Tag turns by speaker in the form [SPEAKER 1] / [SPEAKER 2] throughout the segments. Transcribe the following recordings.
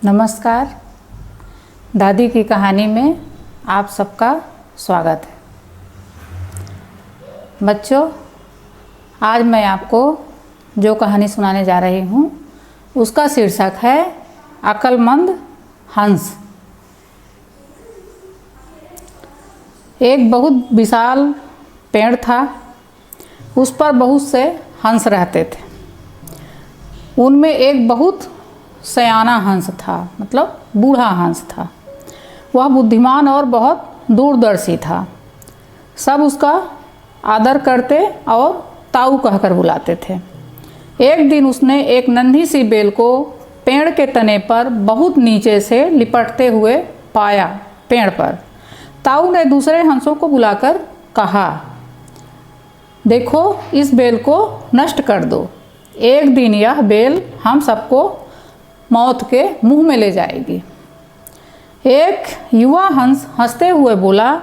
[SPEAKER 1] नमस्कार। दादी की कहानी में आप सबका स्वागत है। बच्चों, आज मैं आपको जो कहानी सुनाने जा रही हूँ उसका शीर्षक है अक्लमंद हंस। एक बहुत विशाल पेड़ था, उस पर बहुत से हंस रहते थे। उनमें एक बहुत सयाना हंस था, मतलब बूढ़ा हंस था। वह बुद्धिमान और बहुत दूरदर्शी था। सब उसका आदर करते और ताऊ कहकर बुलाते थे। एक दिन उसने एक नन्ही सी बेल को पेड़ के तने पर बहुत नीचे से लिपटते हुए पाया। पेड़ पर ताऊ ने दूसरे हंसों को बुलाकर कहा, देखो, इस बेल को नष्ट कर दो। एक दिन यह बेल हम सबको मौत के मुंह में ले जाएगी। एक युवा हंस हंसते हुए बोला,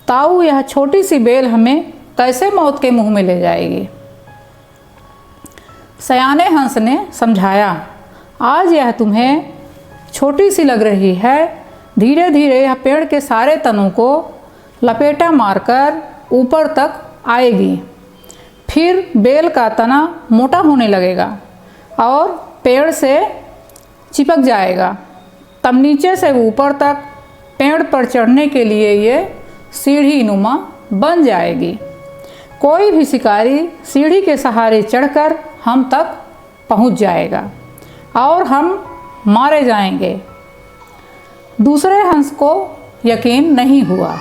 [SPEAKER 1] ताऊ, यह छोटी सी बेल हमें कैसे मौत के मुंह में ले जाएगी? सयाने हंस ने समझाया, आज यह तुम्हें छोटी सी लग रही है, धीरे धीरे यह पेड़ के सारे तनों को लपेटा मारकर ऊपर तक आएगी। फिर बेल का तना मोटा होने लगेगा और पेड़ से चिपक जाएगा। तब नीचे से ऊपर तक पेड़ पर चढ़ने के लिए ये सीढ़ी नुमा बन जाएगी। कोई भी शिकारी सीढ़ी के सहारे चढ़कर हम तक पहुंच जाएगा और हम मारे जाएंगे। दूसरे हंस को यकीन नहीं हुआ।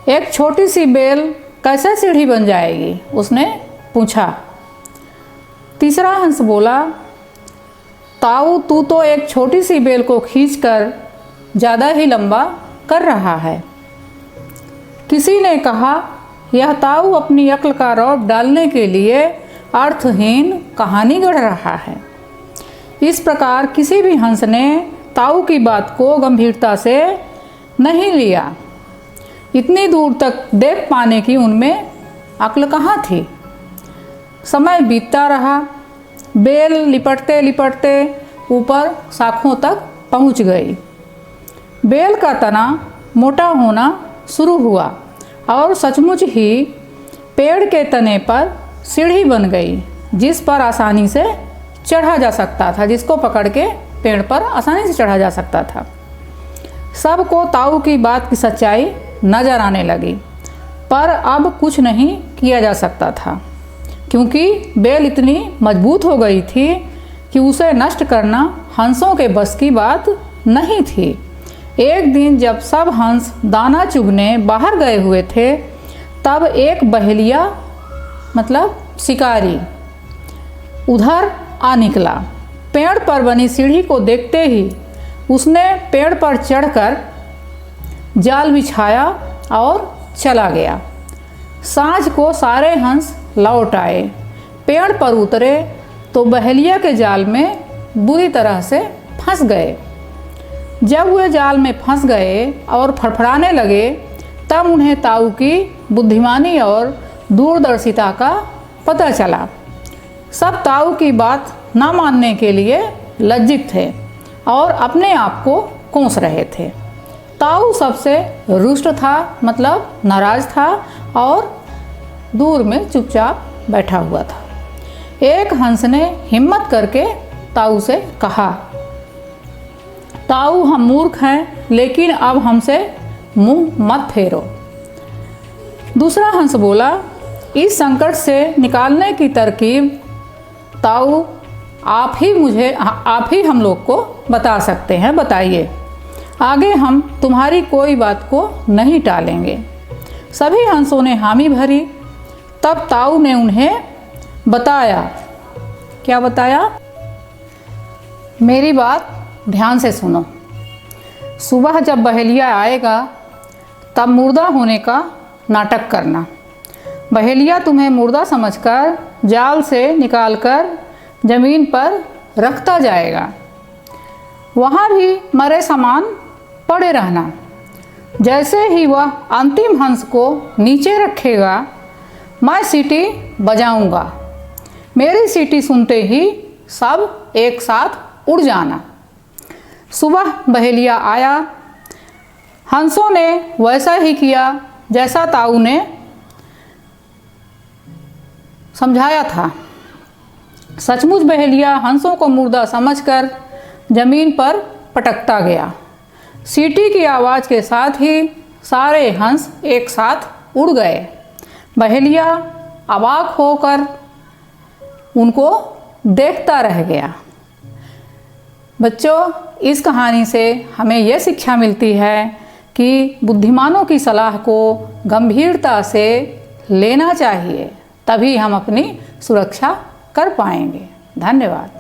[SPEAKER 1] एक छोटी सी बेल कैसे सीढ़ी बन जाएगी? उसने पूछा। तीसरा हंस बोला, ताऊ, तू तो एक छोटी सी बेल को खींचकर ज़्यादा ही लंबा कर रहा है। किसी ने कहा, यह ताऊ अपनी अक्ल का रौब डालने के लिए अर्थहीन कहानी गढ़ रहा है। इस प्रकार किसी भी हंस ने ताऊ की बात को गंभीरता से नहीं लिया। इतनी दूर तक देख पाने की उनमें अक्ल कहाँ थी। समय बीतता रहा। बेल लिपटते लिपटते ऊपर शाखों तक पहुंच गई। बेल का तना मोटा होना शुरू हुआ और सचमुच ही पेड़ के तने पर सीढ़ी बन गई, जिस पर आसानी से चढ़ा जा सकता था, जिसको पकड़ के पेड़ पर आसानी से चढ़ा जा सकता था। सबको ताऊ की बात की सच्चाई नजर आने लगी, पर अब कुछ नहीं किया जा सकता था, क्योंकि बेल इतनी मजबूत हो गई थी कि उसे नष्ट करना हंसों के बस की बात नहीं थी। एक दिन जब सब हंस दाना चुगने बाहर गए हुए थे, तब एक बहेलिया, मतलब शिकारी, उधर आ निकला। पेड़ पर बनी सीढ़ी को देखते ही उसने पेड़ पर चढ़कर जाल बिछाया और चला गया। सांझ को सारे हंस लौट आए। पेड़ पर उतरे तो बहेलिया के जाल में बुरी तरह से फंस गए। जब वे जाल में फंस गए और फड़फड़ाने लगे, तब उन्हें ताऊ की बुद्धिमानी और दूरदर्शिता का पता चला। सब ताऊ की बात न मानने के लिए लज्जित थे और अपने आप को कोस रहे थे। ताऊ सबसे रुष्ट था, मतलब नाराज था और दूर में चुपचाप बैठा हुआ था। एक हंस ने हिम्मत करके ताऊ से कहा, ताऊ, हम मूर्ख हैं, लेकिन अब हमसे मुंह मत फेरो। दूसरा हंस बोला, इस संकट से निकालने की तरकीब ताऊ आप ही हम लोग को बता सकते हैं, बताइए। आगे हम तुम्हारी कोई बात को नहीं टालेंगे। सभी हंसों ने हामी भरी। तब ताऊ ने उन्हें बताया। क्या बताया? मेरी बात ध्यान से सुनो। सुबह जब बहेलिया आएगा, तब मुर्दा होने का नाटक करना। बहेलिया तुम्हें मुर्दा समझकर जाल से निकालकर जमीन पर रखता जाएगा। वहाँ भी मरे सामान पड़े रहना। जैसे ही वह अंतिम हंस को नीचे रखेगा, मैं सीटी बजाऊंगा। मेरी सीटी सुनते ही सब एक साथ उड़ जाना। सुबह बहेलिया आया। हंसों ने वैसा ही किया जैसा ताऊ ने समझाया था। सचमुच बहेलिया हंसों को मुर्दा समझकर जमीन पर पटकता गया। सीटी की आवाज़ के साथ ही सारे हंस एक साथ उड़ गए। बहेलिया अवाक होकर उनको देखता रह गया। बच्चों, इस कहानी से हमें यह शिक्षा मिलती है कि बुद्धिमानों की सलाह को गंभीरता से लेना चाहिए, तभी हम अपनी सुरक्षा कर पाएंगे। धन्यवाद।